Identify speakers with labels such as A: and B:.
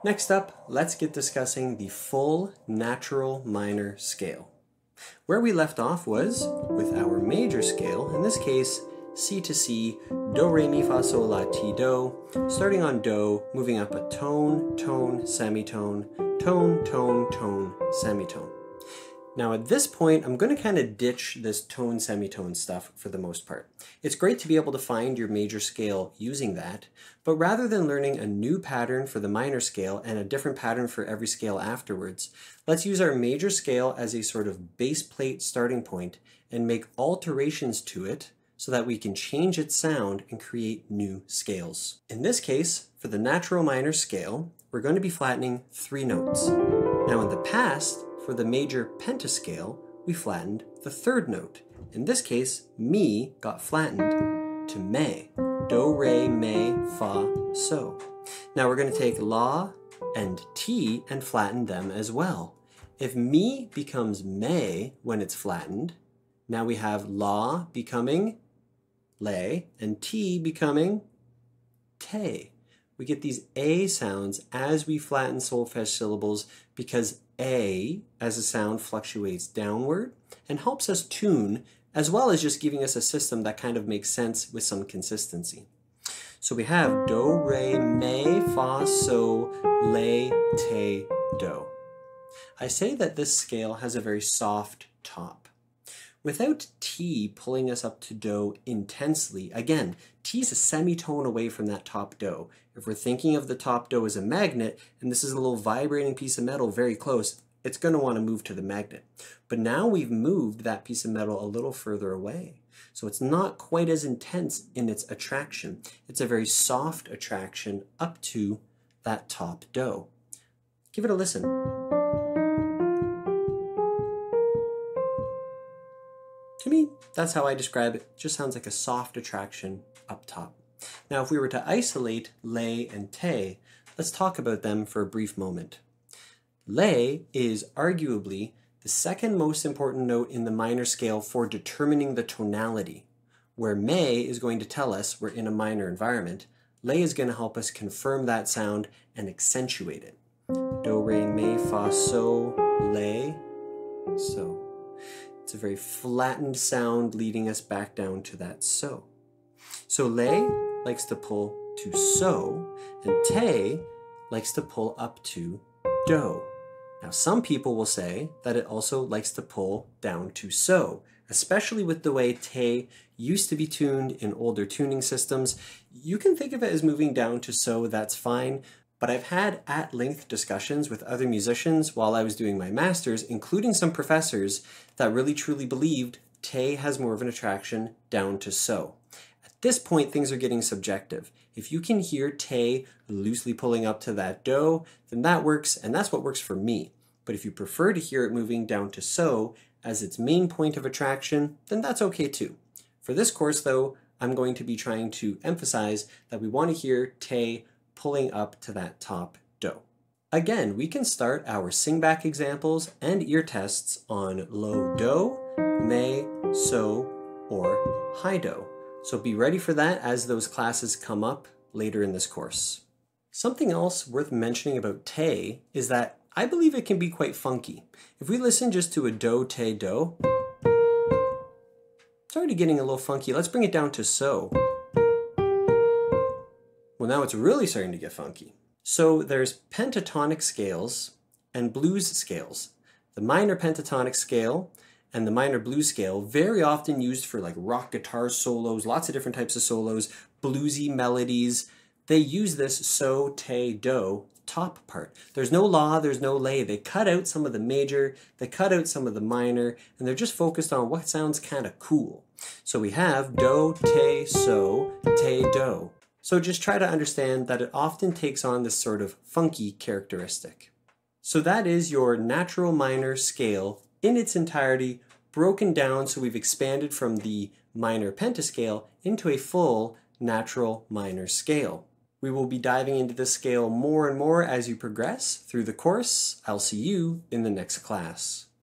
A: Next up, let's get discussing the full natural minor scale. Where we left off was with our major scale, in this case C to C, Do, Re, Mi, Fa, Sol, La, Ti, Do, starting on Do, moving up a tone, tone, semitone, tone, tone, tone, semitone. Now at this point, I'm going to kind of ditch this tone, semitone stuff for the most part. It's great to be able to find your major scale using that, but rather than learning a new pattern for the minor scale and a different pattern for every scale afterwards, let's use our major scale as a sort of base plate starting point and make alterations to it so that we can change its sound and create new scales. In this case, for the natural minor scale, we're going to be flattening 3 notes. Now in the past, for the major pentascale, we flattened the 3rd note. In this case, Mi got flattened to Me. Do, Re, Mi, Fa, So. Now we're going to take La and Ti and flatten them as well. If Mi becomes Me when it's flattened, now we have La becoming Le and Ti becoming Te. We get these A sounds as we flatten solfege syllables because A as a sound fluctuates downward and helps us tune, as well as just giving us a system that kind of makes sense with some consistency. So we have Do, Re, Mi, Fa, So, Le, Te, Do. I say that this scale has a very soft top. Without Ti pulling us up to Do intensely, again, Ti is a semitone away from that top Do. If we're thinking of the top Do as a magnet, and this is a little vibrating piece of metal very close, it's going to want to move to the magnet. But now we've moved that piece of metal a little further away. So it's not quite as intense in its attraction. It's a very soft attraction up to that top Do. Give it a listen. To me, that's how I describe it. It just sounds like a soft attraction up top. Now, if we were to isolate Le and Te, let's talk about them for a brief moment. Le is arguably the second most important note in the minor scale for determining the tonality. Where Me is going to tell us we're in a minor environment, Le is going to help us confirm that sound and accentuate it. Do, Re, Mi, Fa, So, Le, So. It's a very flattened sound leading us back down to that So. So Le likes to pull to So, and Te likes to pull up to Do. Now some people will say that it also likes to pull down to So, especially with the way Te used to be tuned in older tuning systems. You can think of it as moving down to So, that's fine. But I've had at-length discussions with other musicians while I was doing my master's, including some professors that really truly believed Te has more of an attraction down to So. At this point, things are getting subjective. If you can hear Te loosely pulling up to that Do, then that works, and that's what works for me. But if you prefer to hear it moving down to So as its main point of attraction, then that's okay too. For this course, though, I'm going to be trying to emphasize that we want to hear Te pulling up to that top Do. Again, we can start our sing-back examples and ear tests on low Do, Mi, So, or high Do. So be ready for that as those classes come up later in this course. Something else worth mentioning about Te is that I believe it can be quite funky. If we listen just to a Do, Te, Do, it's already getting a little funky. Let's bring it down to So. Well, now it's really starting to get funky. So there's pentatonic scales and blues scales. The minor pentatonic scale and the minor blues scale, very often used for like rock guitar solos, lots of different types of solos, bluesy melodies. They use this So, Te, Do top part. There's no La, there's no Le. They cut out some of the major, they cut out some of the minor, and they're just focused on what sounds kind of cool. So we have Do, Te, So, Te, Do. So just try to understand that it often takes on this sort of funky characteristic. So that is your natural minor scale in its entirety, broken down so we've expanded from the minor pentascale into a full natural minor scale. We will be diving into this scale more and more as you progress through the course. I'll see you in the next class.